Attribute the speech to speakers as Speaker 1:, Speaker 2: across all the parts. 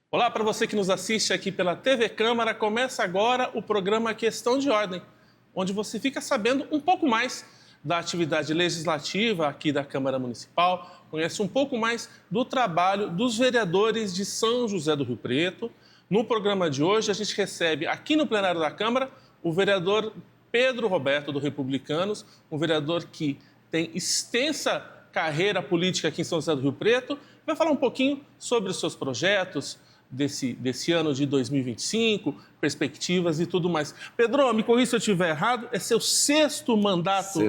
Speaker 1: Olá, para você que nos assiste aqui pela TV Câmara, começa agora o programa Questão de Ordem, onde você fica sabendo um pouco mais da atividade legislativa aqui da Câmara Municipal, conhece um pouco mais do trabalho dos vereadores de São José do Rio Preto. No programa de hoje, a gente recebe aqui no plenário da Câmara o vereador Pedro Roberto, do Republicanos, um vereador que tem extensa carreira política aqui em São José do Rio Preto, vai falar um pouquinho sobre os seus projetos desse ano de 2025, perspectivas e tudo mais. Pedro, me corrija se eu estiver errado, é seu sexto mandato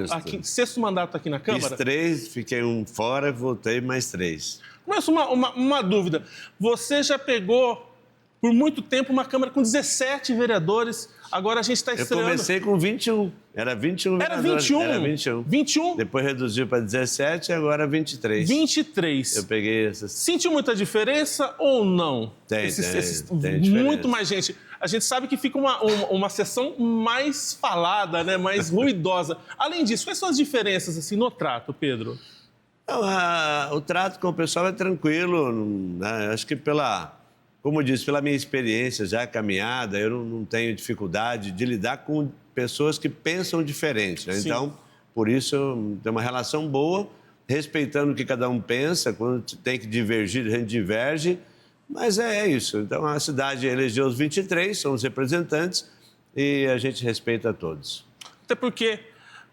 Speaker 1: aqui na Câmara?
Speaker 2: Fiz 3, fiquei um fora, voltei mais 3.
Speaker 1: Começo uma dúvida. Você já pegou por muito tempo uma Câmara com 17 vereadores, agora a gente está estreando...
Speaker 2: Eu comecei com 21, era 21 vereadores.
Speaker 1: Era 21? 21?
Speaker 2: Depois reduziu para 17 e agora 23.
Speaker 1: 23.
Speaker 2: Eu peguei essas...
Speaker 1: Sentiu muita diferença ou não?
Speaker 2: Tem
Speaker 1: muito mais gente. A gente sabe que fica uma sessão mais falada, né? Mais ruidosa. Além disso, quais são as diferenças assim, no trato, Pedro?
Speaker 2: Não, o trato com o pessoal é tranquilo, né? Acho que como eu disse, pela minha experiência já caminhada, eu não tenho dificuldade de lidar com pessoas que pensam diferente, né? Então, por isso, tem uma relação boa, respeitando o que cada um pensa. Quando tem que divergir, a gente diverge, mas é isso. Então, a cidade elegeu os 23, são os representantes, e a gente respeita a todos.
Speaker 1: Até porque,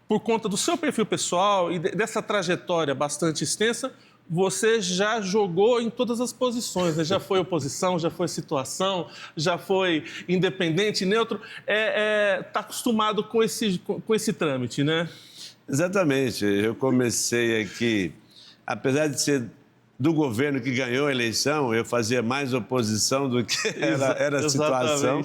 Speaker 1: por conta do seu perfil pessoal e dessa trajetória bastante extensa, você já jogou em todas as posições, né? Já foi oposição, já foi situação, já foi independente, neutro. Tá acostumado com esse trâmite, né?
Speaker 2: Exatamente. Eu comecei aqui, apesar de ser do governo que ganhou a eleição, eu fazia mais oposição do que era a situação.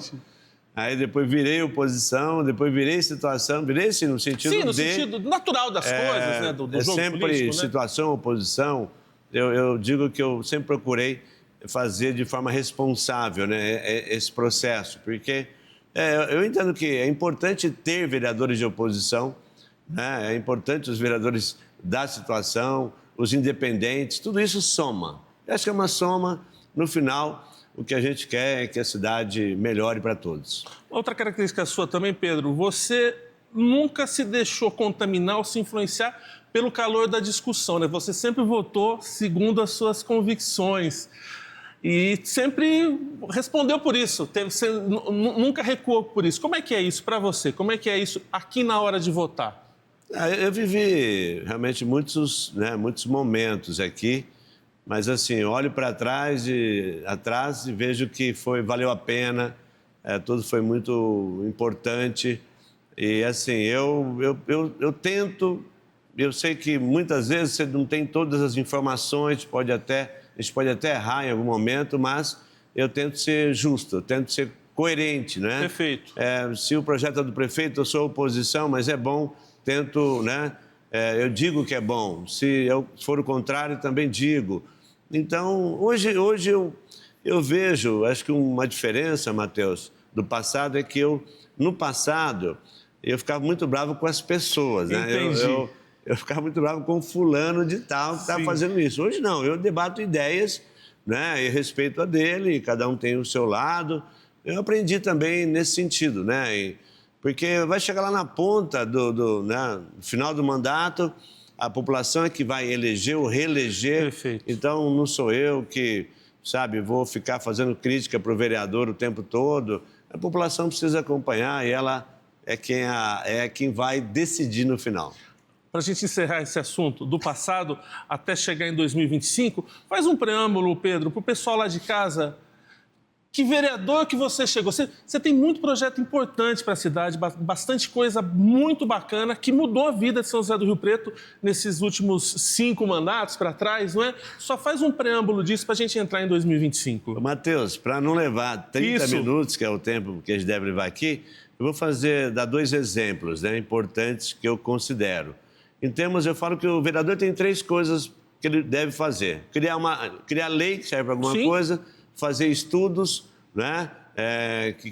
Speaker 2: Aí depois virei oposição, depois virei situação, virei assim, no sentido
Speaker 1: no sentido natural das coisas, né? Do jogo
Speaker 2: sempre
Speaker 1: político, né?
Speaker 2: situação, oposição. Eu digo que eu sempre procurei fazer de forma responsável, né, esse processo, porque eu entendo que é importante ter vereadores de oposição, né? É importante os vereadores da situação, os independentes, tudo isso soma. Eu acho que é uma soma, no final... O que a gente quer é que a cidade melhore para todos.
Speaker 1: Outra característica sua também, Pedro, você nunca se deixou contaminar ou se influenciar pelo calor da discussão, né? Você sempre votou segundo as suas convicções e sempre respondeu por isso, você nunca recuou por isso. Como é que é isso para você? Como é que é isso aqui na hora de votar?
Speaker 2: Eu vivi realmente muitos momentos aqui, mas assim, olho para trás e vejo que valeu a pena, tudo foi muito importante. E assim, eu tento, eu sei que muitas vezes você não tem todas as informações, a gente pode até errar em algum momento, mas eu tento ser justo, eu tento ser coerente, né?
Speaker 1: Perfeito.
Speaker 2: Se o projeto é do prefeito, eu sou oposição, mas é bom, tento, né? Eu digo que é bom, se for o contrário, também digo. Então, hoje eu vejo, acho que uma diferença, Matheus, do passado é que no passado, eu ficava muito bravo com as pessoas, né?
Speaker 1: Entendi.
Speaker 2: Eu ficava muito bravo com o fulano de tal que estava fazendo isso. Hoje não, eu debato ideias, né? E respeito a dele, cada um tem o seu lado. Eu aprendi também nesse sentido, né? Porque vai chegar lá na ponta né, no final do mandato, a população é que vai eleger ou reeleger.
Speaker 1: Perfeito.
Speaker 2: Então, não sou eu que, vou ficar fazendo crítica para o vereador o tempo todo. A população precisa acompanhar e ela é quem vai decidir no final.
Speaker 1: Para a gente encerrar esse assunto do passado até chegar em 2025, faz um preâmbulo, Pedro, para o pessoal lá de casa. Que vereador que você chegou? Você tem muito projeto importante para a cidade, bastante coisa muito bacana que mudou a vida de São José do Rio Preto nesses últimos 5 mandatos para trás, não é? Só faz um preâmbulo disso para a gente entrar em 2025.
Speaker 2: Matheus, para não levar 30 minutos, que é o tempo que a gente deve levar aqui, eu vou dar 2 exemplos, né, importantes que eu considero. Eu falo que o vereador tem 3 coisas que ele deve fazer. Criar lei que serve para alguma coisa, fazer estudos, né,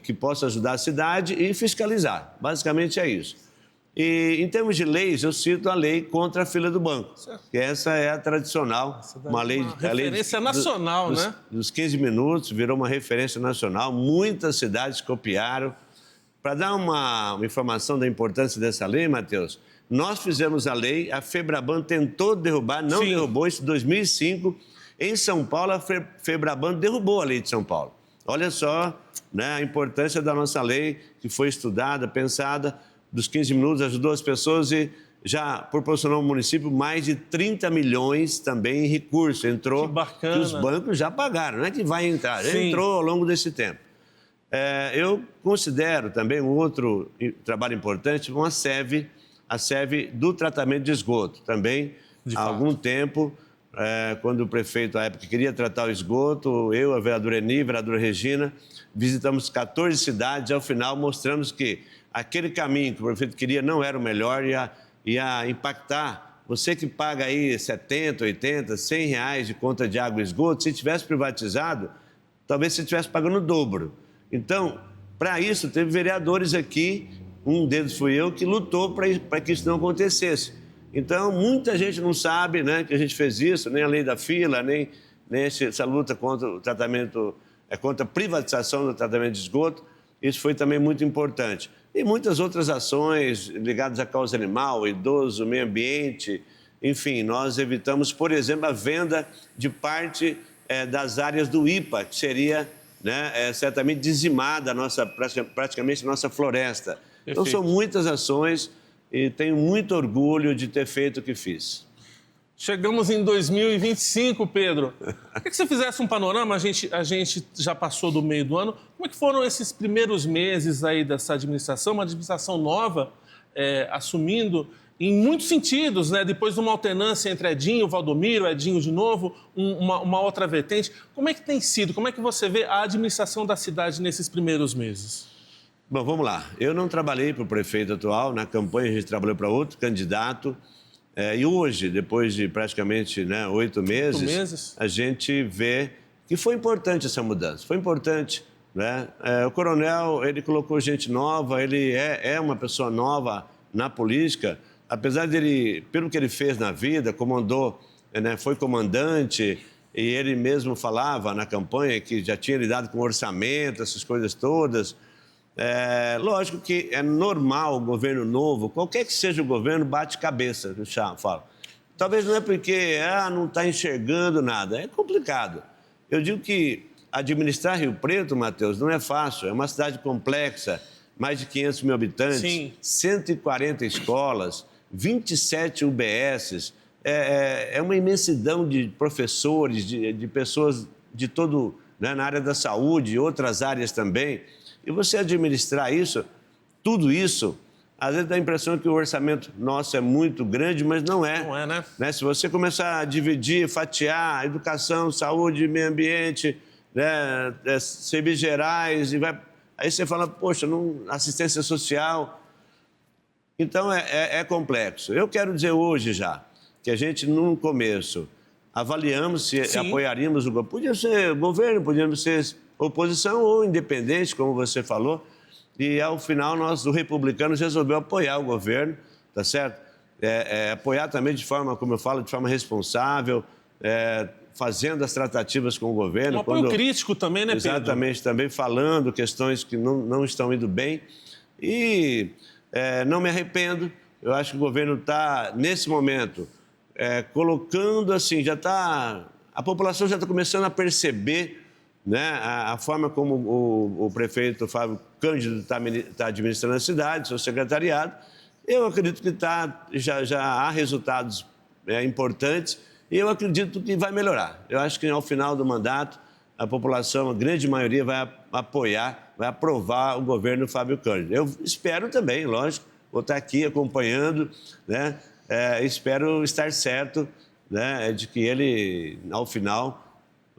Speaker 2: que possa ajudar a cidade e fiscalizar. Basicamente é isso. E, em termos de leis, eu cito a lei contra a fila do banco,
Speaker 1: Certo.
Speaker 2: que essa é a tradicional, uma lei...
Speaker 1: referência nacional, né?
Speaker 2: Dos 15 minutos, virou uma referência nacional, muitas cidades copiaram. Para dar uma informação da importância dessa lei, Matheus, nós fizemos a lei, a Febraban tentou derrubar, não derrubou, isso em 2005. Em São Paulo, a Febraban derrubou a lei de São Paulo. Olha só, né, a importância da nossa lei, que foi estudada, pensada, dos 15 minutos, ajudou as pessoas e já proporcionou ao município mais de 30 milhões também em recurso. Entrou,
Speaker 1: que bacana.
Speaker 2: Que os bancos já pagaram, não é que vai entrar, já entrou ao longo desse tempo. Eu considero também um outro trabalho importante, a SEV do tratamento de esgoto. Também, há algum tempo, quando o prefeito, à época, queria tratar o esgoto, eu, a vereadora Eni, a vereadora Regina, visitamos 14 cidades e, ao final, mostramos que aquele caminho que o prefeito queria não era o melhor, ia impactar. Você que paga aí 70, 80, 100 reais de conta de água e esgoto, se tivesse privatizado, talvez você estivesse pagando o dobro. Então, para isso, teve vereadores aqui, um deles fui eu, que lutou para que isso não acontecesse. Então, muita gente não sabe, né, que a gente fez isso, nem a lei da fila, nem essa luta contra o tratamento, contra a privatização do tratamento de esgoto. Isso foi também muito importante. E muitas outras ações ligadas à causa animal, idoso, meio ambiente. Enfim, nós evitamos, por exemplo, a venda de parte das áreas do IPA, que seria, né, certamente dizimada praticamente a nossa floresta. Perfeito. Então, são muitas ações e tenho muito orgulho de ter feito o que fiz.
Speaker 1: Chegamos em 2025, Pedro. Queria que você fizesse um panorama, a gente já passou do meio do ano. Como é que foram esses primeiros meses aí dessa administração, uma administração nova, assumindo em muitos sentidos, né? Depois de uma alternância entre Edinho, Valdomiro, Edinho de novo, uma outra vertente. Como é que tem sido, como é que você vê a administração da cidade nesses primeiros meses?
Speaker 2: Bom, vamos lá. Eu não trabalhei para o prefeito atual, na campanha a gente trabalhou para outro candidato. E hoje, depois de praticamente 8 meses, a gente vê que foi importante essa mudança, foi importante. Né? O coronel, ele colocou gente nova, ele é uma pessoa nova na política, apesar dele, pelo que ele fez na vida, comandou, foi comandante, e ele mesmo falava na campanha que já tinha lidado com orçamento, essas coisas todas. Lógico que é normal o governo novo, qualquer que seja o governo, bate cabeça, eu falo. Talvez não é porque não está enxergando nada, é complicado. Eu digo que administrar Rio Preto, Matheus, não é fácil, é uma cidade complexa, mais de 500 mil habitantes,
Speaker 1: Sim.
Speaker 2: 140 escolas, 27 UBSs, é uma imensidão de professores, de pessoas de todo, né, na área da saúde e outras áreas também. E você administrar isso, tudo isso, às vezes dá a impressão que o orçamento nosso é muito grande, mas não é.
Speaker 1: Não é,
Speaker 2: né? Se você começar a dividir, fatiar, educação, saúde, meio ambiente, né, serviços gerais, aí você fala, poxa, assistência social. Então, é complexo. Eu quero dizer hoje já que a gente, no começo, avaliamos se apoiaríamos o governo. Podia ser governo, podíamos ser oposição ou independente, como você falou, e ao final nós, os republicanos, resolvemos apoiar o governo, tá certo? Apoiar também de forma, como eu falo, de forma responsável, fazendo as tratativas com o governo.
Speaker 1: Um apoio crítico também, né, Pedro?
Speaker 2: Exatamente, também falando questões que não estão indo bem. E não me arrependo, eu acho que o governo está, nesse momento, colocando assim, a população já está começando a perceber, né, a forma como o prefeito Fábio Cândido está administrando a cidade, seu secretariado. Eu acredito que já há resultados importantes e eu acredito que vai melhorar. Eu acho que ao final do mandato a população, a grande maioria, vai apoiar, vai aprovar o governo Fábio Cândido. Eu espero também, lógico, vou estar aqui acompanhando, né, espero estar certo, né, de que ele, ao final,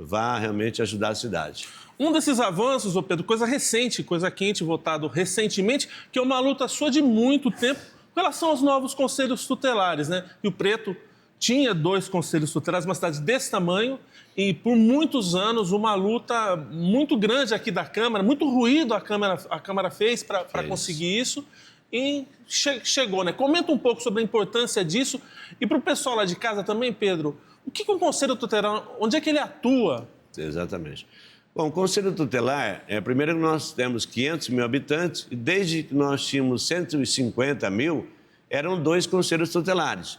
Speaker 2: vá realmente ajudar a cidade.
Speaker 1: Um desses avanços, Pedro, coisa recente, coisa quente, votado recentemente, que é uma luta sua de muito tempo com relação aos novos conselhos tutelares, né? Rio Preto tinha 2 conselhos tutelares, uma cidade desse tamanho, e por muitos anos uma luta muito grande aqui da Câmara, muito ruído a Câmara fez para conseguir isso. chegou, né? Comenta um pouco sobre a importância disso. E para o pessoal lá de casa também, Pedro, o que o Conselho Tutelar, onde é que ele atua?
Speaker 2: Exatamente. Bom, o Conselho Tutelar, primeiro nós temos 500 mil habitantes e desde que nós tínhamos 150 mil, eram 2 conselhos tutelares.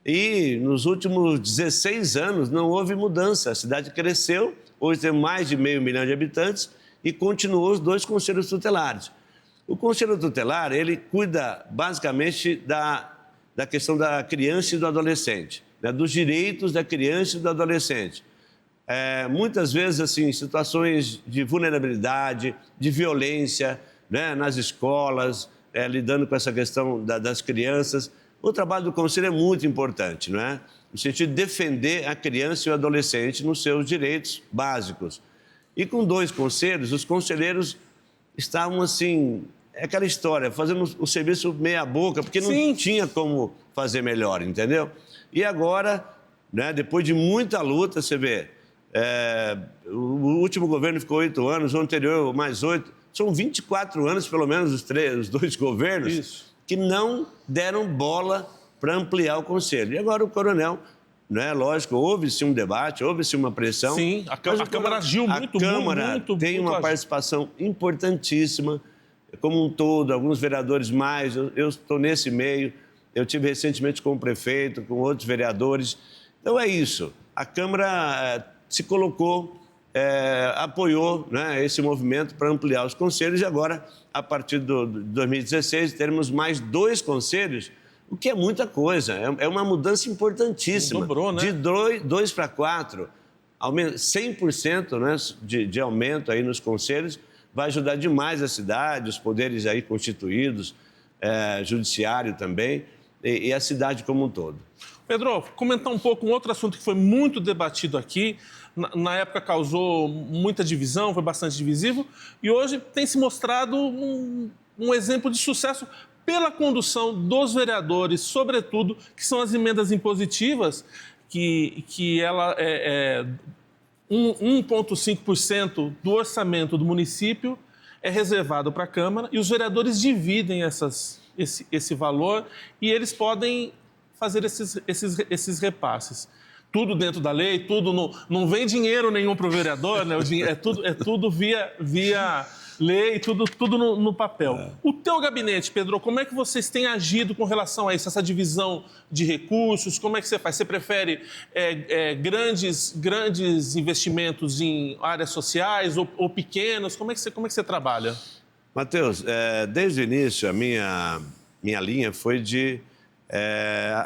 Speaker 2: E nos últimos 16 anos não houve mudança, a cidade cresceu, hoje tem mais de 500 mil de habitantes e continuou os 2 conselhos tutelares. O Conselho Tutelar, ele cuida basicamente da questão da criança e do adolescente, né, dos direitos da criança e do adolescente. Muitas vezes, assim, situações de vulnerabilidade, de violência, né, nas escolas, lidando com essa questão das crianças. O trabalho do Conselho é muito importante, não é? No sentido de defender a criança e o adolescente nos seus direitos básicos. E com 2 conselhos, os conselheiros estavam, assim, aquela história, fazendo o serviço meia boca, porque não tinha como fazer melhor, entendeu? E agora, né, depois de muita luta, você vê, o último governo ficou 8 anos, o anterior mais 8, são 24 anos, pelo menos, os 2 governos, que não deram bola para ampliar o Conselho. E agora o coronel, né, lógico, houve-se um debate, houve-se uma pressão.
Speaker 1: Sim, a Câmara agiu muito,
Speaker 2: a Câmara tem uma participação importantíssima, como um todo, alguns vereadores mais, eu estou nesse meio, eu tive recentemente com o prefeito, com outros vereadores. Então é isso, a Câmara se colocou, apoiou, né, esse movimento para ampliar os conselhos e agora, a partir de 2016, teremos mais 2 conselhos, o que é muita coisa, é uma mudança importantíssima.
Speaker 1: Dobrou, né?
Speaker 2: De 2 para 4, 100%, né, de aumento aí nos conselhos, vai ajudar demais a cidade, os poderes aí constituídos, judiciário também, e a cidade como um todo.
Speaker 1: Pedro, comentar um pouco um outro assunto que foi muito debatido aqui, na época causou muita divisão, foi bastante divisivo, e hoje tem se mostrado um exemplo de sucesso pela condução dos vereadores, sobretudo, que são as emendas impositivas, que ela 1,5% do orçamento do município é reservado para a Câmara e os vereadores dividem esse valor e eles podem fazer esses repasses. Tudo dentro da lei, tudo não vem dinheiro nenhum para o vereador, né? É tudo via lei, tudo no papel. O teu gabinete, Pedro, como é que vocês têm agido com relação a isso, essa divisão de recursos? Como é que você faz? Você prefere grandes investimentos em áreas sociais ou pequenos? Como é que você trabalha?
Speaker 2: Matheus, desde o início, a minha linha foi de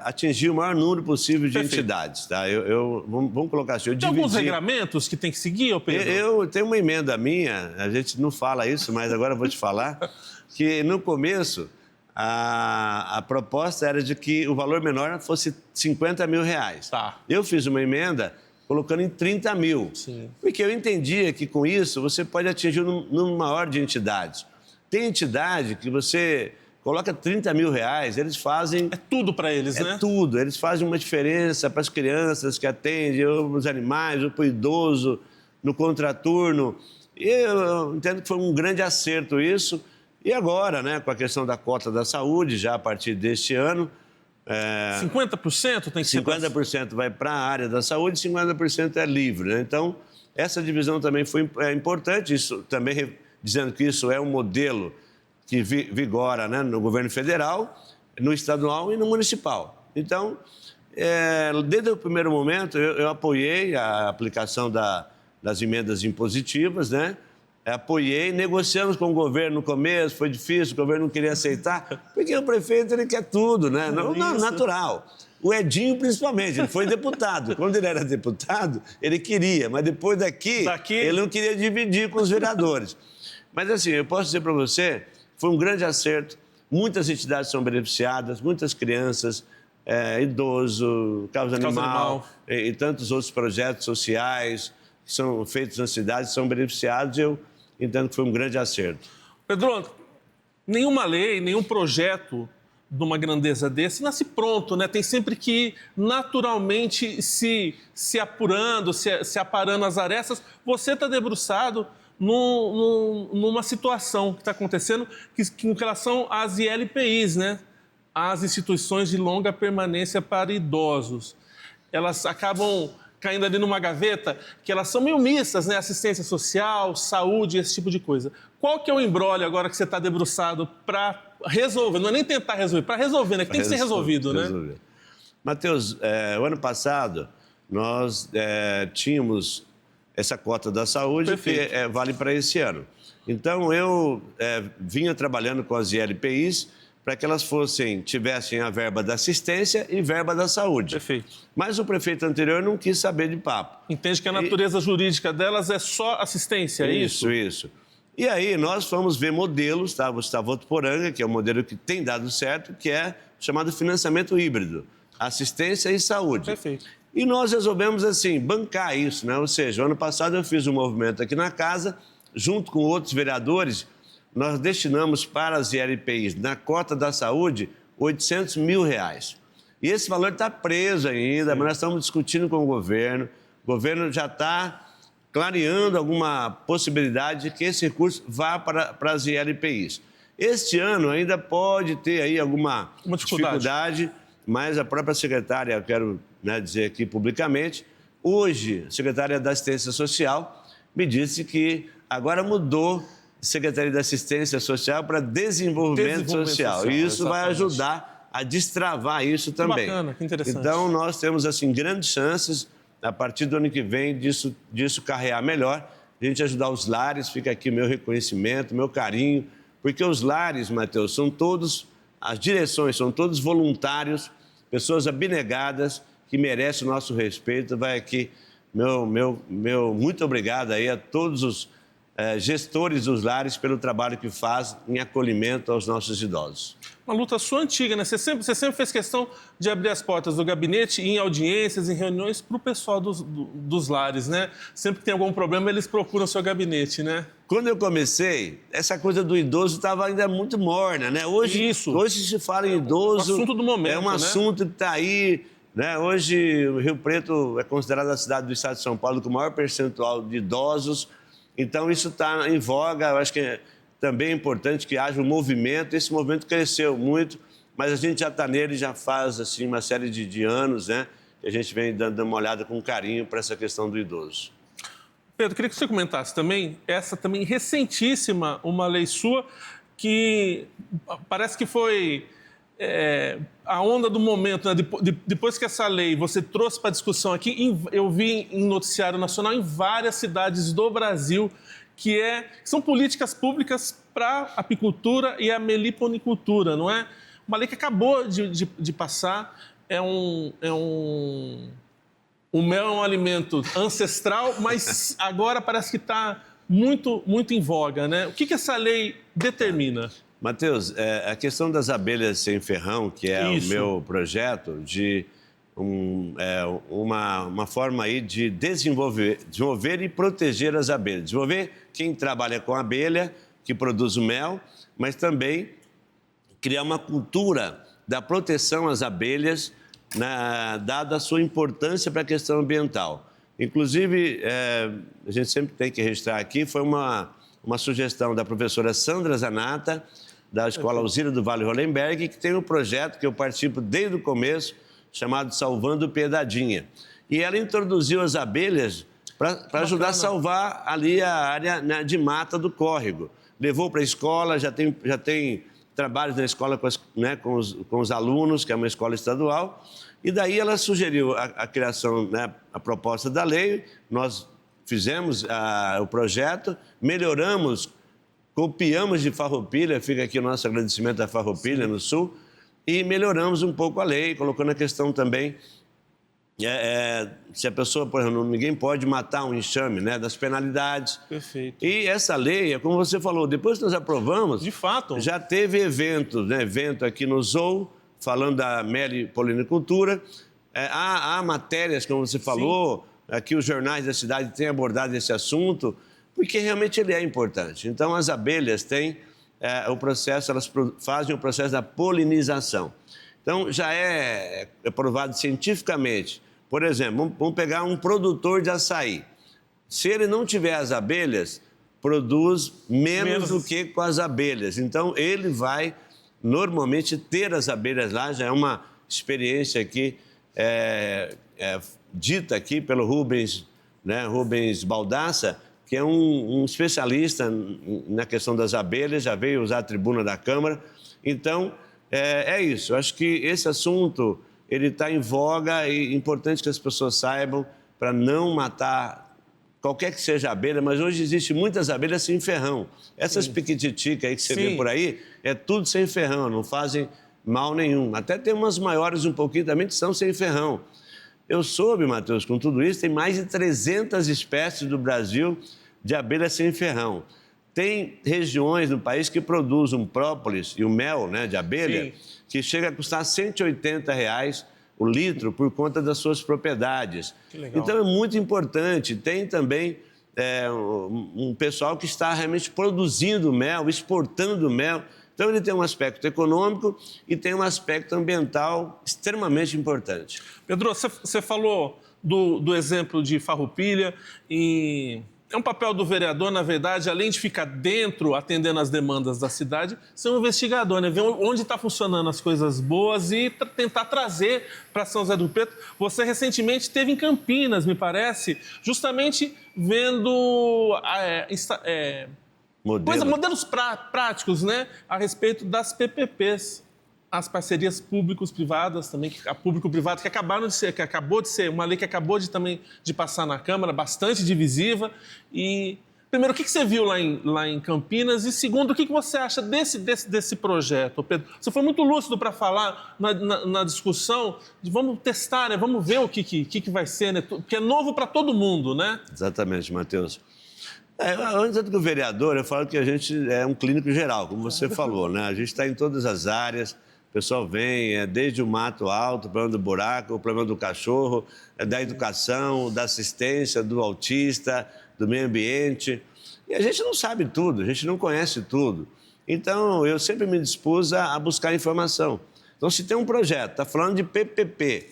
Speaker 2: atingir o maior número possível de entidades. Tá? Vamos colocar assim,
Speaker 1: Tem alguns regramentos que tem que seguir, Pedro?
Speaker 2: Eu tenho uma emenda minha, a gente não fala isso, mas agora eu vou te falar, que no começo a proposta era de que o valor menor fosse 50 mil reais.
Speaker 1: Tá.
Speaker 2: Eu fiz uma emenda colocando em 30 mil,
Speaker 1: Sim.
Speaker 2: Porque eu entendia que com isso você pode atingir um número maior de entidades. Tem entidade que você coloca 30 mil reais, eles fazem...
Speaker 1: É tudo para eles, né?
Speaker 2: É tudo. Eles fazem uma diferença para as crianças que atendem, ou os animais, ou para o idoso, no contraturno. E eu entendo que foi um grande acerto isso. E agora, né, com a questão da cota da saúde, já a partir deste ano...
Speaker 1: 50% tem que ser...
Speaker 2: 50% vai para a área da saúde e 50% é livre, né? Então, essa divisão também foi importante, isso também dizendo que isso é um modelo que vigora, né, no governo federal, no estadual e no municipal. Então, desde o primeiro momento, eu apoiei a aplicação das emendas impositivas, né? Apoiei, negociamos com o governo no começo, foi difícil, o governo não queria aceitar, porque o prefeito ele quer tudo, né? Não, natural. O Edinho, principalmente, ele foi deputado. Quando ele era deputado, ele queria, mas depois daqui ele não queria dividir com os vereadores. Mas assim, eu posso dizer para você, foi um grande acerto, muitas entidades são beneficiadas, muitas crianças, idoso, causa animal e tantos outros projetos sociais que são feitos na cidade, são beneficiados, eu entendo que foi um grande acerto.
Speaker 1: Pedro, nenhuma lei, nenhum projeto de uma grandeza desse nasce pronto, né? Tem sempre que ir naturalmente se apurando, se aparando as arestas. Você está debruçado numa situação que está acontecendo que, com relação às ILPIs, né? As instituições de longa permanência para idosos. Elas acabam caindo ali numa gaveta que elas são meio mistas, né? Assistência social, saúde, esse tipo de coisa. Qual que é o imbróglio agora que você está debruçado para resolver? Não é nem tentar resolver, para resolver, né? Que tem que ser resolvido, né?
Speaker 2: Matheus, o ano passado nós tínhamos essa cota da saúde. Perfeito. Que vale para esse ano. Então eu vinha trabalhando com as ILPIs para que elas tivessem a verba da assistência e verba da saúde.
Speaker 1: Perfeito.
Speaker 2: Mas o prefeito anterior não quis saber de papo.
Speaker 1: Entende que a natureza jurídica delas é só assistência, é isso?
Speaker 2: Isso. E aí nós fomos ver modelos, tá? Gustavo Votuporanga, que é um modelo que tem dado certo, que é chamado financiamento híbrido, assistência e saúde.
Speaker 1: Perfeito.
Speaker 2: E nós resolvemos, assim, bancar isso, né? Ou seja, ano passado eu fiz um movimento aqui na casa, junto com outros vereadores, nós destinamos para as ILPIs, na cota da saúde, R$800 mil. E esse valor está preso ainda, mas nós estamos discutindo com o governo já está clareando alguma possibilidade de que esse recurso vá para as ILPIs. Este ano ainda pode ter aí alguma dificuldade, mas a própria secretária, eu quero dizer aqui publicamente, hoje, a secretária da Assistência Social me disse que agora mudou Secretaria da Assistência Social para Desenvolvimento Social. E isso vai ajudar a destravar isso também.
Speaker 1: Que bacana, que interessante.
Speaker 2: Então, nós temos, assim, grandes chances, a partir do ano que vem, disso carrear melhor. A gente ajudar os lares, fica aqui meu reconhecimento, meu carinho, porque os lares, Matheus, são todos, as direções são todos voluntários, pessoas abnegadas, que merecem o nosso respeito. Vai aqui meu muito obrigado aí a todos os gestores dos lares pelo trabalho que faz em acolhimento aos nossos idosos.
Speaker 1: Uma luta sua antiga, né? Você sempre fez questão de abrir as portas do gabinete em audiências, em reuniões para o pessoal dos lares, né? Sempre que tem algum problema, eles procuram o seu gabinete, né?
Speaker 2: Quando eu comecei, essa coisa do idoso estava ainda muito morna, né? Hoje se fala em idoso...
Speaker 1: É um assunto do momento,
Speaker 2: é um assunto que está aí, né? Hoje, o Rio Preto é considerado a cidade do estado de São Paulo com o maior percentual de idosos. Então, isso está em voga. Eu acho que também é importante que haja um movimento. Esse movimento cresceu muito, mas a gente já está nele, já faz assim, uma série de anos, né? Que a gente vem dando uma olhada com carinho para essa questão do idoso.
Speaker 1: Pedro, queria que você comentasse também, essa também recentíssima, uma lei sua, que parece que foi a onda do momento, né? Depois que essa lei você trouxe para discussão aqui, eu vi em noticiário nacional em várias cidades do Brasil, que são políticas públicas para a apicultura e a meliponicultura, não é? Uma lei que acabou de passar, o mel é um alimento ancestral, mas agora parece que está muito, muito em voga, né? O que essa lei determina?
Speaker 2: Matheus, a questão das abelhas sem ferrão, que é o meu projeto, de uma forma aí de desenvolver e proteger as abelhas. Desenvolver quem trabalha com abelha, que produz o mel, mas também criar uma cultura da proteção às abelhas, dada a sua importância para a questão ambiental. Inclusive, a gente sempre tem que registrar aqui, foi uma sugestão da professora Sandra Zanata, da Escola Alzira do Vale Hollenberg, que tem um projeto que eu participo desde o começo, chamado Salvando Piedadinha. E ela introduziu as abelhas para ajudar a salvar ali a área, né, de mata do córrego. Levou para a escola, já tem trabalhos na escola com os alunos, que é uma escola estadual. E daí ela sugeriu a criação, né, a proposta da lei, nós fizemos o projeto, melhoramos, copiamos de Farroupilha, fica aqui o nosso agradecimento à Farroupilha, no Sul, e melhoramos um pouco a lei, colocando a questão também, se a pessoa, por exemplo, ninguém pode matar um enxame, né, das penalidades.
Speaker 1: Perfeito.
Speaker 2: E essa lei, como você falou, depois que nós aprovamos...
Speaker 1: De fato.
Speaker 2: Já teve evento aqui no Zoo, falando da meliponicultura. Há matérias, como você falou, aqui os jornais da cidade têm abordado esse assunto, porque realmente ele é importante. Então, as abelhas têm o processo, elas fazem o processo da polinização. Então, já é provado cientificamente. Por exemplo, vamos pegar um produtor de açaí. Se ele não tiver as abelhas, produz menos do que com as abelhas. Então, ele vai normalmente ter as abelhas lá, já é uma experiência aqui, dita aqui pelo Rubens, né, Rubens Baldassa, que é um especialista na questão das abelhas, já veio usar a tribuna da Câmara. Então, é isso. Eu acho que esse assunto ele está em voga e é importante que as pessoas saibam para não matar qualquer que seja a abelha, mas hoje existem muitas abelhas sem ferrão. Essas piquititicas aí que você vê por aí, é tudo sem ferrão, não fazem mal nenhum. Até tem umas maiores um pouquinho também que são sem ferrão. Eu soube, Matheus, com tudo isso, tem mais de 300 espécies do Brasil de abelhas sem ferrão. Tem regiões no país que produzem um própolis e o mel, né, de abelha, que chega a custar R$ 180 o litro por conta das suas propriedades. Então é muito importante. Tem também um pessoal que está realmente produzindo mel, exportando mel. Então ele tem um aspecto econômico e tem um aspecto ambiental extremamente importante.
Speaker 1: Pedro, você falou do exemplo de Farroupilha e é um papel do vereador, na verdade, além de ficar dentro, atendendo às demandas da cidade, ser um investigador, né? Ver onde está funcionando as coisas boas e tentar trazer para São José do Rio Preto. Você recentemente esteve em Campinas, me parece, justamente vendo modelos práticos, né? A respeito das PPPs. As parcerias públicos-privadas também, a público-privado, que acabou de ser uma lei que acabou de passar na Câmara, bastante divisiva. E, primeiro, o que você viu lá em Campinas? E, segundo, o que você acha desse projeto, Pedro? Você foi muito lúcido para falar na discussão de vamos testar, né? Vamos ver o que vai ser, né? Porque é novo para todo mundo, né?
Speaker 2: Exatamente, Matheus. Antes do vereador, eu falo que a gente é um clínico geral, como você falou, né? A gente está em todas as áreas. O pessoal vem, desde o mato alto, o problema do buraco, o problema do cachorro, da educação, da assistência, do autista, do meio ambiente. E a gente não sabe tudo, a gente não conhece tudo. Então, eu sempre me dispus a buscar informação. Então, se tem um projeto, está falando de PPP,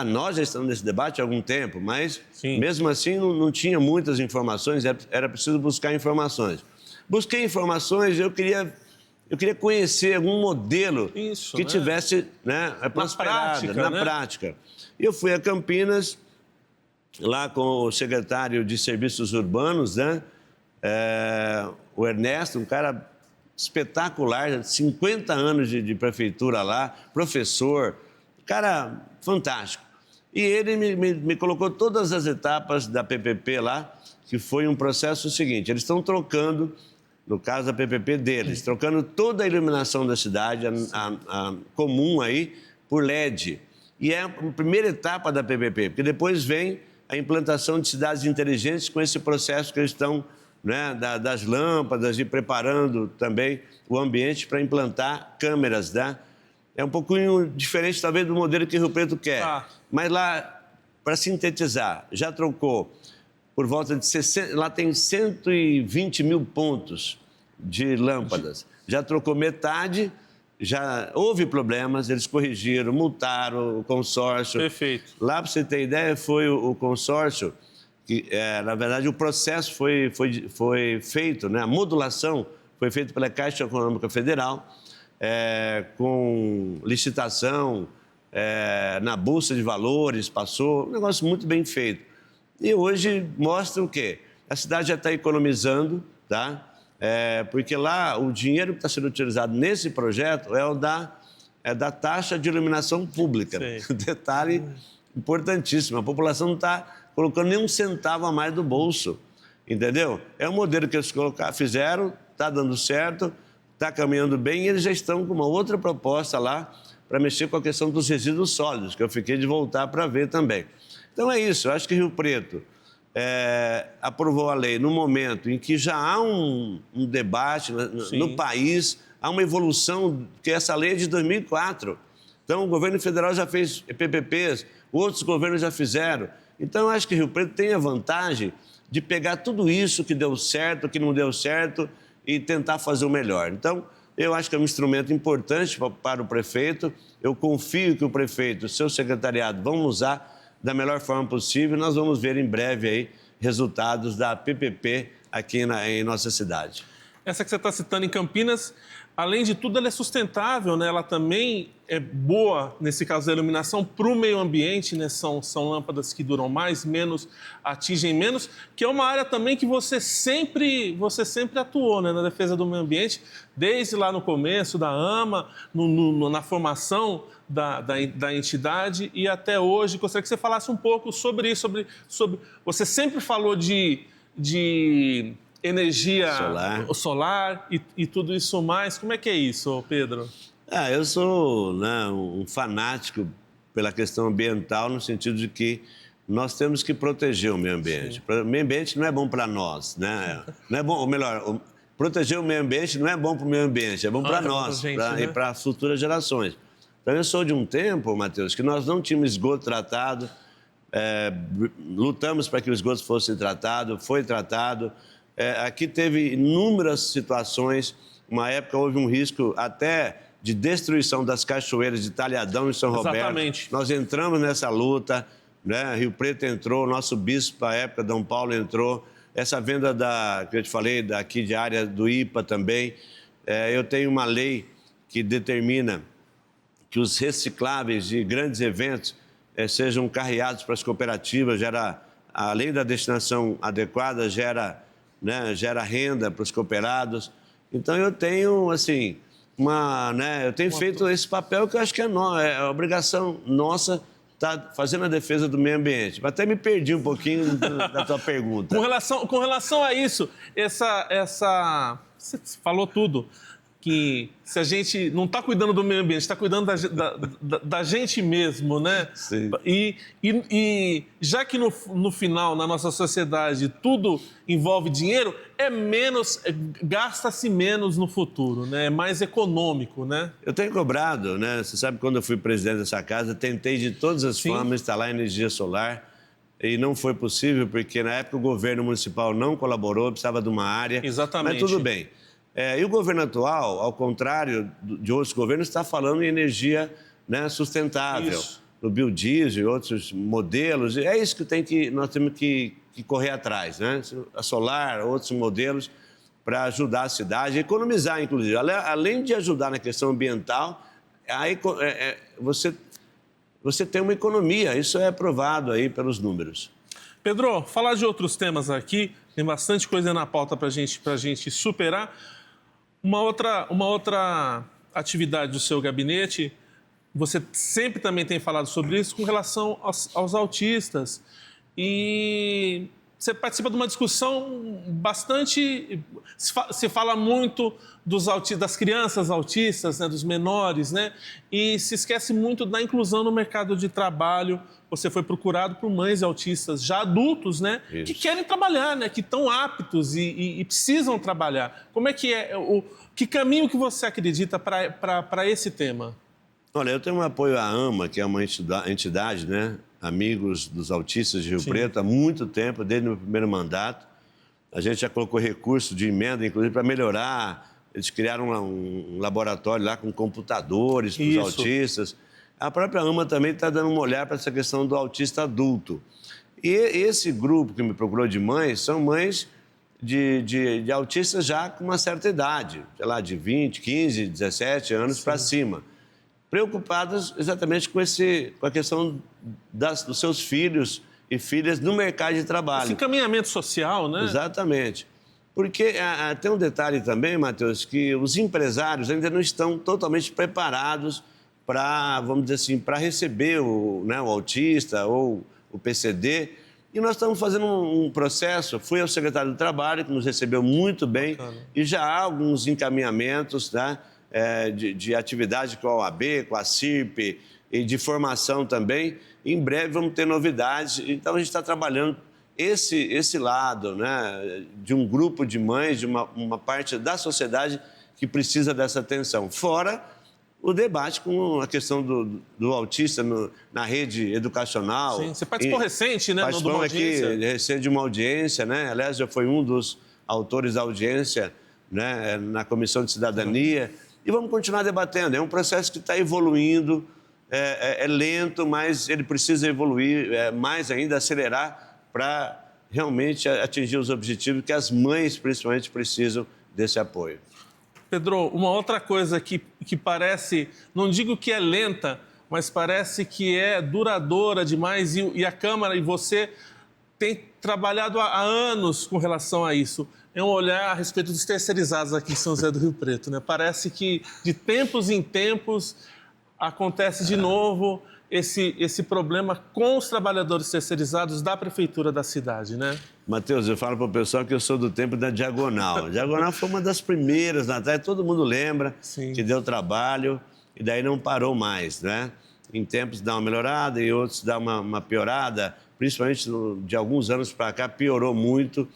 Speaker 2: nós já estamos nesse debate há algum tempo, mas mesmo assim não tinha muitas informações, era preciso buscar informações. Busquei informações, eu queria conhecer algum modelo que tivesse, né, prosperado, na prática. E eu fui a Campinas, lá com o secretário de Serviços Urbanos, né, o Ernesto, um cara espetacular, 50 anos de prefeitura lá, professor, cara fantástico. E ele me colocou todas as etapas da PPP lá, que foi um processo seguinte, eles estão trocando, no caso da PPP deles, trocando toda a iluminação da cidade, a comum aí, por LED. E é a primeira etapa da PPP, porque depois vem a implantação de cidades inteligentes com esse processo que eles estão, né, das lâmpadas e preparando também o ambiente para implantar câmeras, né? É um pouquinho diferente, talvez, do modelo que Rio Preto quer. Mas lá, para sintetizar, já trocou por volta de 60... Lá tem 120 mil pontos de lâmpadas. Já trocou metade, já houve problemas, eles corrigiram, multaram o consórcio.
Speaker 1: Perfeito.
Speaker 2: Lá, para você ter ideia, foi o consórcio, que, na verdade, o processo foi feito, né? A modulação foi feita pela Caixa Econômica Federal, com licitação, na Bolsa de Valores, passou, um negócio muito bem feito. E hoje mostra o quê? A cidade já está economizando, tá? Porque lá o dinheiro que está sendo utilizado nesse projeto é da taxa de iluminação pública. Detalhe importantíssimo, a população não está colocando nem um centavo a mais do bolso, entendeu? É um modelo que eles fizeram, está dando certo, está caminhando bem e eles já estão com uma outra proposta lá para mexer com a questão dos resíduos sólidos, que eu fiquei de voltar para ver também. Então é isso, eu acho que Rio Preto aprovou a lei no momento em que já há um debate no país, há uma evolução, que essa lei é de 2004. Então o governo federal já fez PPPs, outros governos já fizeram. Então eu acho que Rio Preto tem a vantagem de pegar tudo isso que deu certo, que não deu certo e tentar fazer o melhor. Então eu acho que é um instrumento importante para o prefeito. Eu confio que o prefeito e o seu secretariado vão usar da melhor forma possível. Nós vamos ver em breve aí resultados da PPP aqui em nossa cidade.
Speaker 1: Essa que você está citando em Campinas, além de tudo, ela é sustentável, né? Ela também é boa, nesse caso da iluminação, para o meio ambiente, né? São lâmpadas que duram mais, menos, atingem menos, que é uma área também que você sempre atuou, né? Na defesa do meio ambiente, desde lá no começo da AMA, na formação da entidade e até hoje. Gostaria que você falasse um pouco sobre isso, sobre você sempre falou de energia solar e tudo isso mais. Como é que é isso, Pedro?
Speaker 2: Eu sou, né, um fanático pela questão ambiental, no sentido de que nós temos que proteger o meio ambiente. O meio ambiente não é bom para nós, né? Não é bom, ou melhor, proteger o meio ambiente não é bom para o meio ambiente, é bom para nós, né? E para as futuras gerações. Então, eu sou de um tempo, Matheus, que nós não tínhamos esgoto tratado, lutamos para que o esgoto fosse tratado, foi tratado. Aqui teve inúmeras situações. Uma época houve um risco até de destruição das cachoeiras de Talhadão e São Roberto.
Speaker 1: Exatamente.
Speaker 2: Nós entramos nessa luta, né? Rio Preto entrou, nosso bispo, à época, Dom Paulo, entrou. Essa venda que eu te falei, daqui de área do IPA também. Eu tenho uma lei que determina que os recicláveis de grandes eventos sejam carreados para as cooperativas, além da destinação adequada, gera renda para os cooperados. Então, eu tenho, assim, eu tenho feito esse papel que eu acho que é obrigação nossa estar fazendo a defesa do meio ambiente. Até me perdi um pouquinho da tua pergunta.
Speaker 1: Com relação a isso, você falou tudo, que se a gente não está cuidando do meio ambiente, está cuidando da gente mesmo, né?
Speaker 2: Sim.
Speaker 1: E já que no final, na nossa sociedade, tudo envolve dinheiro, gasta-se menos no futuro, né? É mais econômico, né?
Speaker 2: Eu tenho cobrado, né? Você sabe, quando eu fui presidente dessa casa, tentei de todas as formas instalar energia solar e não foi possível, porque na época o governo municipal não colaborou, precisava de uma área.
Speaker 1: Exatamente.
Speaker 2: Mas tudo bem. E o governo atual, ao contrário de outros governos, está falando em energia, né, sustentável.
Speaker 1: Isso.
Speaker 2: No biodiesel e outros modelos. É isso que nós temos que correr atrás, né? A solar, outros modelos, para ajudar a cidade, economizar, inclusive. Além de ajudar na questão ambiental, você tem uma economia. Isso é provado aí pelos números.
Speaker 1: Pedro, falar de outros temas aqui, tem bastante coisa na pauta para a gente superar. Uma outra atividade do seu gabinete, você sempre também tem falado sobre isso com relação aos autistas. E você participa de uma discussão bastante... Se fala muito das crianças autistas, né, dos menores, né? E se esquece muito da inclusão no mercado de trabalho. Você foi procurado por mães autistas já adultos, né? Isso. Que querem trabalhar, né? Que estão aptos e precisam trabalhar. Como é que é? Que caminho que você acredita para esse tema?
Speaker 2: Olha, eu tenho um apoio à AMA, que é uma entidade, né? Amigos dos Autistas de Rio Preto, há muito tempo, desde o meu primeiro mandato. A gente já colocou recurso de emenda, inclusive, para melhorar. Eles criaram um laboratório lá com computadores para os autistas. A própria AMA também está dando um olhar para essa questão do autista adulto. E esse grupo que me procurou de mães, são mães de autistas já com uma certa idade, sei lá, de 20, 15, 17 anos para cima. Preocupadas exatamente com a questão dos seus filhos e filhas no mercado de trabalho.
Speaker 1: Esse encaminhamento social, né?
Speaker 2: Exatamente. Porque tem um detalhe também, Matheus, que os empresários ainda não estão totalmente preparados para, vamos dizer assim, para receber o autista ou o PCD. E nós estamos fazendo um processo. Fui ao secretário do Trabalho, que nos recebeu muito bem, e já há alguns encaminhamentos, né, de atividade com a OAB, com a CIRP e de formação também. Em breve vamos ter novidades. Então, a gente está trabalhando esse lado, né, de um grupo de mães, de uma parte da sociedade que precisa dessa atenção. Fora o debate com a questão do autista na rede educacional.
Speaker 1: Sim, você participou recente, né?
Speaker 2: Participamos aqui recente de uma audiência, né? Aliás, já foi um dos autores da audiência, né, na Comissão de Cidadania. E vamos continuar debatendo. É um processo que está evoluindo, é lento, mas ele precisa evoluir mais ainda, acelerar, para realmente atingir os objetivos que as mães, principalmente, precisam desse apoio.
Speaker 1: Pedro, uma outra coisa que parece, não digo que é lenta, mas parece que é duradoura demais e a Câmara e você tem trabalhado há anos com relação a isso. É um olhar a respeito dos terceirizados aqui em São José do Rio Preto, né? Parece que de tempos em tempos acontece de novo esse problema com os trabalhadores terceirizados da prefeitura da cidade, né?
Speaker 2: Matheus, eu falo para o pessoal que eu sou do tempo da Diagonal. A Diagonal foi uma das primeiras na tarde, todo mundo lembra.
Speaker 1: Sim.
Speaker 2: Que deu trabalho e daí não parou mais, né? Em tempos dá uma melhorada e outros dá uma piorada, principalmente de alguns anos para cá piorou muito.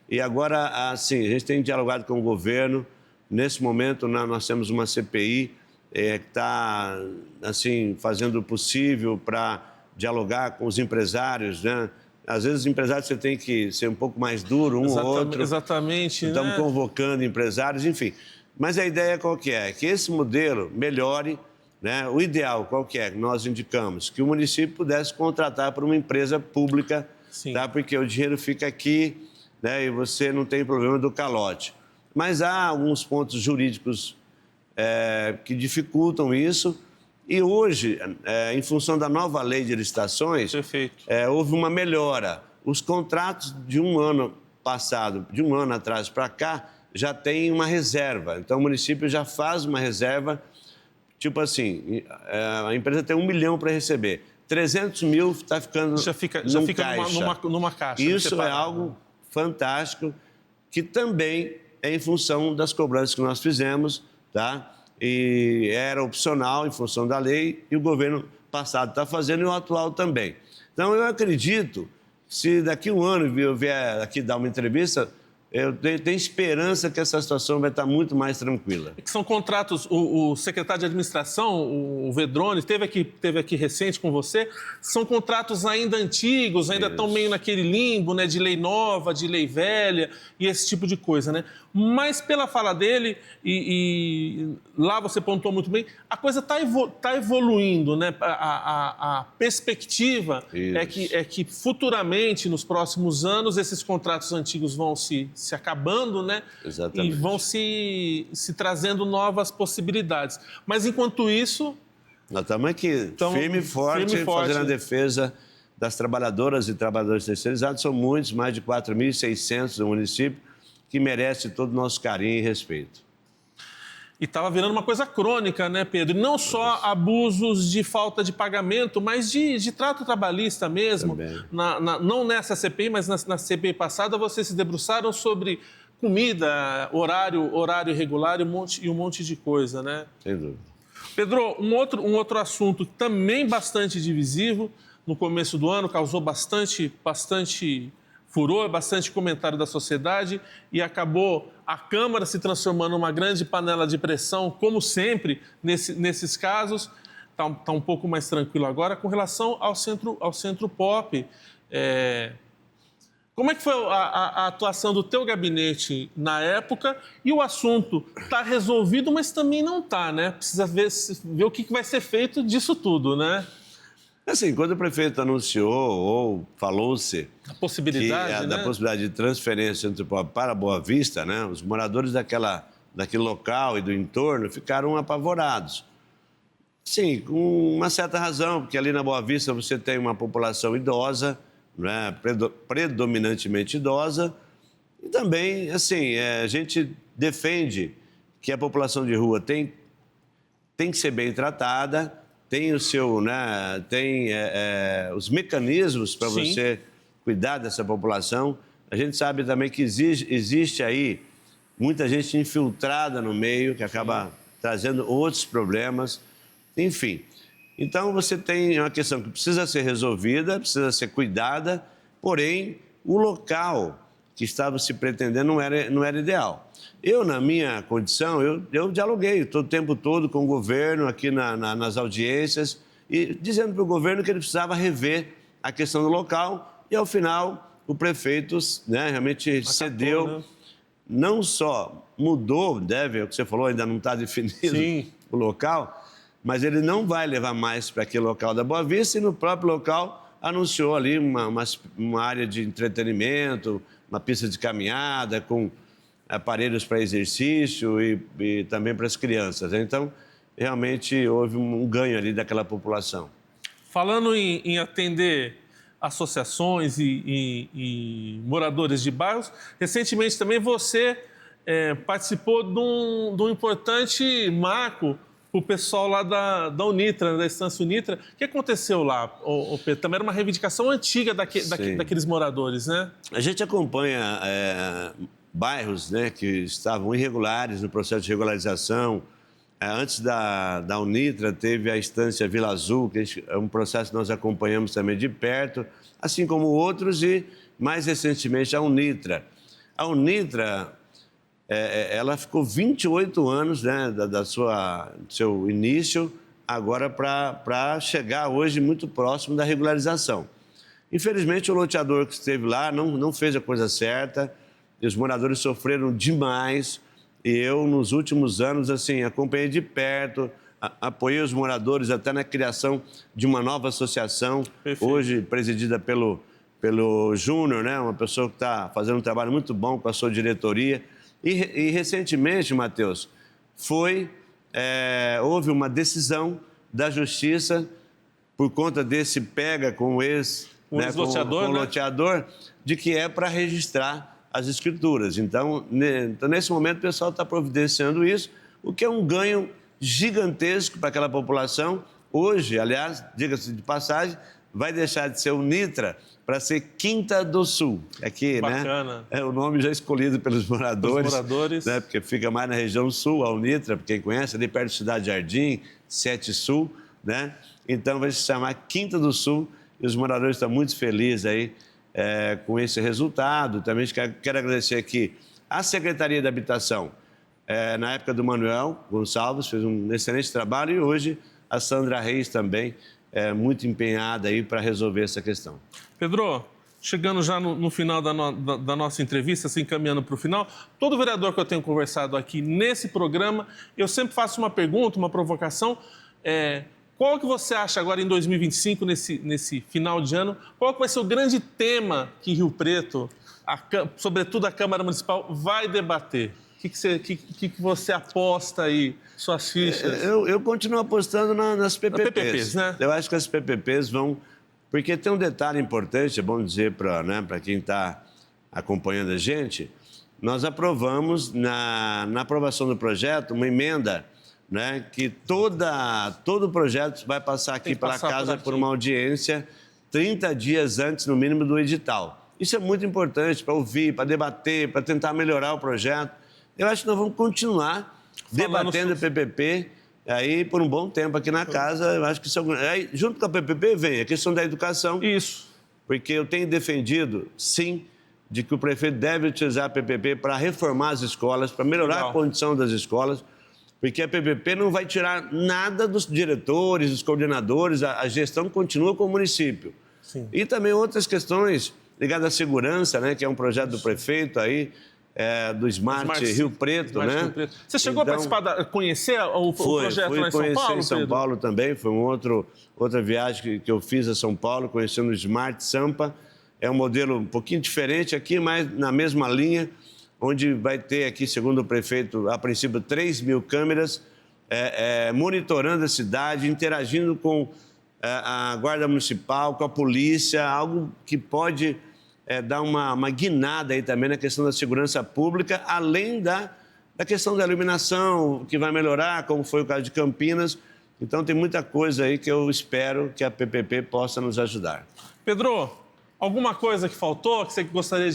Speaker 2: E agora, assim, a gente tem dialogado com o governo. Nesse momento, nós temos uma CPI que está, assim, fazendo o possível para dialogar com os empresários, né? Às vezes, os empresários você tem que ser um pouco mais duro, ou outro.
Speaker 1: Exatamente,
Speaker 2: Estamos
Speaker 1: né?
Speaker 2: convocando empresários, enfim. Mas a ideia qual que é? Que esse modelo melhore, né? O ideal qual que é? Nós indicamos que o município pudesse contratar por uma empresa pública, tá? Porque o dinheiro fica aqui, né? E você não tem problema do calote. Mas há alguns pontos jurídicos que dificultam isso. E hoje, em função da nova lei de licitações, houve uma melhora. Os contratos de um ano passado, de um ano atrás para cá, já tem uma reserva. Então, o município já faz uma reserva, tipo assim, a empresa tem 1 milhão para receber. 300 mil está ficando
Speaker 1: já fica
Speaker 2: caixa.
Speaker 1: numa caixa.
Speaker 2: Isso é algo fantástico, que também é em função das cobranças que nós fizemos, tá? E era opcional em função da lei, e o governo passado está fazendo e o atual também. Então, eu acredito, se daqui a um ano eu vier aqui dar uma entrevista, eu tenho esperança que essa situação vai estar muito mais tranquila.
Speaker 1: Que são contratos, o secretário de administração, o Vedrone, esteve aqui recente com você, são contratos ainda antigos, ainda estão meio naquele limbo, né, de lei nova, de lei velha e esse tipo de coisa, né? Mas pela fala dele, e lá você pontuou muito bem, a coisa está evoluindo, né? A perspectiva é que futuramente, nos próximos anos, esses contratos antigos vão se acabando, né?
Speaker 2: Exatamente.
Speaker 1: E vão se trazendo novas possibilidades. Mas, enquanto isso...
Speaker 2: Nós estamos aqui, firme e forte, fazendo a defesa das trabalhadoras e trabalhadores terceirizados. São muitos, mais de 4.600 no município, que merece todo o nosso carinho e respeito.
Speaker 1: E estava virando uma coisa crônica, né, Pedro? Não só abusos de falta de pagamento, mas de trato trabalhista mesmo. Não nessa CPI, mas na CPI passada, vocês se debruçaram sobre comida, horário irregular e um monte de coisa, né?
Speaker 2: Sem dúvida.
Speaker 1: Pedro, um outro assunto também bastante divisivo, no começo do ano, causou bastante furor, bastante comentário da sociedade e acabou a Câmara se transformando numa grande panela de pressão, como sempre nesses casos. Está um pouco mais tranquilo agora com relação ao Centro Pop. Como é que foi a atuação do teu gabinete na época? E o assunto está resolvido, mas também não está, né? Precisa ver o que vai ser feito disso tudo, né?
Speaker 2: Assim, quando o prefeito anunciou ou falou-se
Speaker 1: da possibilidade
Speaker 2: de transferência do Centro Pop para Boa Vista, né, os moradores daquele local e do entorno ficaram apavorados. Sim, com uma certa razão, porque ali na Boa Vista você tem uma população idosa, né, predominantemente idosa, e também, assim, a gente defende que a população de rua tem que ser bem tratada, tem o seu, né, os mecanismos para você cuidar dessa população. A gente sabe também que existe aí muita gente infiltrada no meio, que acaba trazendo outros problemas, enfim. Então, você tem uma questão que precisa ser resolvida, precisa ser cuidada, porém, o local que estava se pretendendo não era ideal. Eu, na minha condição, eu dialoguei o tempo todo com o governo aqui nas audiências e dizendo para o governo que ele precisava rever a questão do local e, ao final, o prefeito, né, realmente cedeu. Né? Não só mudou, é o que você falou, ainda não está definido o local, mas ele não vai levar mais para aquele local da Boa Vista e no próprio local anunciou ali uma área de entretenimento, uma pista de caminhada com aparelhos para exercício e também para as crianças. Então, realmente houve um ganho ali daquela população.
Speaker 1: Falando em atender associações e moradores de bairros, recentemente também você participou de um importante marco para o pessoal lá da Unitra, da Estância Unitra. O que aconteceu lá, Pedro? Também era uma reivindicação antiga daqueles moradores, né?
Speaker 2: A gente acompanha bairros, né, que estavam irregulares no processo de regularização. Antes da Unitra, teve a Estância Vila Azul, que é um processo que nós acompanhamos também de perto, assim como outros, e mais recentemente a Unitra. A Unitra, ela ficou 28 anos, né, do seu início, agora para chegar hoje muito próximo da regularização. Infelizmente, o loteador que esteve lá não fez a coisa certa, e os moradores sofreram demais. E eu, nos últimos anos, assim, acompanhei de perto, apoiei os moradores até na criação de uma nova associação,
Speaker 1: Perfeito.
Speaker 2: Hoje presidida pelo Júnior, né? Uma pessoa que está fazendo um trabalho muito bom com a sua diretoria. E recentemente, Matheus, houve uma decisão da Justiça por conta desse pega com o loteador, de que é para registrar as escrituras. Então, nesse momento, o pessoal está providenciando isso, o que é um ganho gigantesco para aquela população. Hoje, aliás, diga-se de passagem, vai deixar de ser Unitra para ser Quinta do Sul. Aqui,
Speaker 1: bacana.
Speaker 2: Né? É o nome já escolhido pelos moradores.
Speaker 1: Né?
Speaker 2: Porque fica mais na região sul, a Unitra, para quem conhece, ali perto da Cidade Jardim, 7 Sul, né? Então vai se chamar Quinta do Sul e os moradores estão muito felizes aí com esse resultado. Também quero agradecer aqui à Secretaria da Habitação, na época do Manuel Gonçalves, fez um excelente trabalho, e hoje a Sandra Reis também muito empenhada aí para resolver essa questão.
Speaker 1: Pedro, chegando já no final da nossa entrevista, assim, caminhando para o final, todo vereador que eu tenho conversado aqui nesse programa, eu sempre faço uma pergunta, uma provocação. Qual que você acha agora em 2025, nesse final de ano, qual que vai ser o grande tema que Rio Preto, sobretudo a Câmara Municipal, vai debater? O que você aposta aí, suas fichas?
Speaker 2: Eu continuo apostando nas PPPs.
Speaker 1: Né?
Speaker 2: Eu acho que as PPPs vão... Porque tem um detalhe importante, é bom dizer para quem está acompanhando a gente, nós aprovamos, na aprovação do projeto, uma emenda, né, que todo o projeto vai passar aqui pela casa por uma audiência 30 dias antes, no mínimo, do edital. Isso é muito importante para ouvir, para debater, para tentar melhorar o projeto. Eu acho que nós vamos continuar debatendo o PPP aí por um bom tempo aqui na casa. Eu acho que aí, junto com a PPP vem a questão da educação.
Speaker 1: Isso.
Speaker 2: Porque eu tenho defendido, sim, de que o prefeito deve utilizar a PPP para reformar as escolas, para melhorar a condição das escolas. Porque a PPP não vai tirar nada dos diretores, dos coordenadores, a gestão continua com o município.
Speaker 1: Sim.
Speaker 2: E também outras questões ligadas à segurança, né, que é um projeto do prefeito aí, do Smart Rio Preto, né?
Speaker 1: Rio Preto. Você chegou a participar, conhecer o projeto lá em São Paulo,
Speaker 2: Fui conhecer em São
Speaker 1: Pedro?
Speaker 2: Paulo também, foi outra viagem que eu fiz a São Paulo, conhecendo o Smart Sampa. É um modelo um pouquinho diferente aqui, mas na mesma linha, onde vai ter aqui, segundo o prefeito, a princípio 3.000 câmeras, monitorando a cidade, interagindo com a Guarda Municipal, com a polícia, algo que pode dar uma guinada aí também na questão da segurança pública, além da questão da iluminação, que vai melhorar, como foi o caso de Campinas. Então, tem muita coisa aí que eu espero que a PPP possa nos ajudar.
Speaker 1: Pedro, alguma coisa que faltou, que você gostaria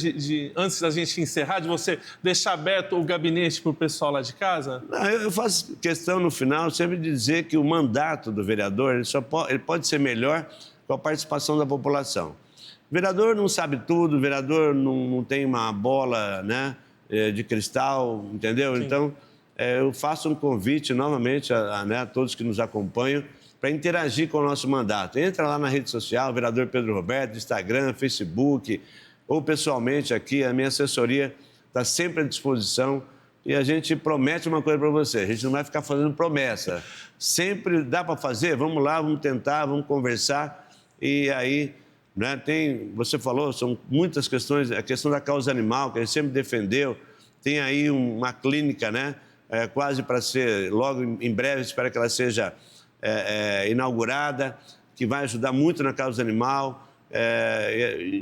Speaker 1: antes da gente encerrar, de você deixar aberto o gabinete para o pessoal lá de casa?
Speaker 2: Não, eu faço questão, no final, sempre de dizer que o mandato do vereador ele pode ser melhor com a participação da população. O vereador não sabe tudo, o vereador não tem uma bola, né, de cristal, entendeu? Sim. Então, eu faço um convite novamente a todos que nos acompanham para interagir com o nosso mandato. Entra lá na rede social, vereador Pedro Roberto, Instagram, Facebook, ou pessoalmente aqui, a minha assessoria está sempre à disposição. E a gente promete uma coisa para você, a gente não vai ficar fazendo promessa. Sempre dá para fazer? Vamos lá, vamos tentar, vamos conversar. E aí né? Você falou, são muitas questões, a questão da causa animal, que a gente sempre defendeu, tem aí uma clínica, né? Quase para ser, logo em breve, espero que ela seja inaugurada, que vai ajudar muito na causa animal.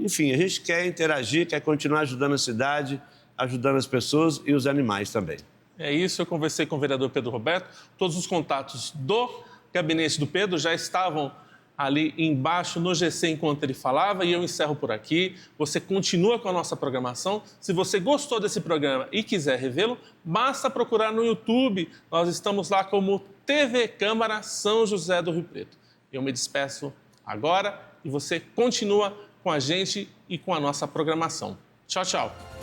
Speaker 2: Enfim, a gente quer interagir, quer continuar ajudando a cidade, ajudando as pessoas e os animais também.
Speaker 1: É isso, eu conversei com o vereador Pedro Roberto, todos os contatos do gabinete do Pedro já estavam ali embaixo no GC enquanto ele falava, e eu encerro por aqui. Você continua com a nossa programação. Se você gostou desse programa e quiser revê-lo, basta procurar no YouTube. Nós estamos lá como TV Câmara São José do Rio Preto. Eu me despeço agora e você continua com a gente e com a nossa programação. Tchau, tchau.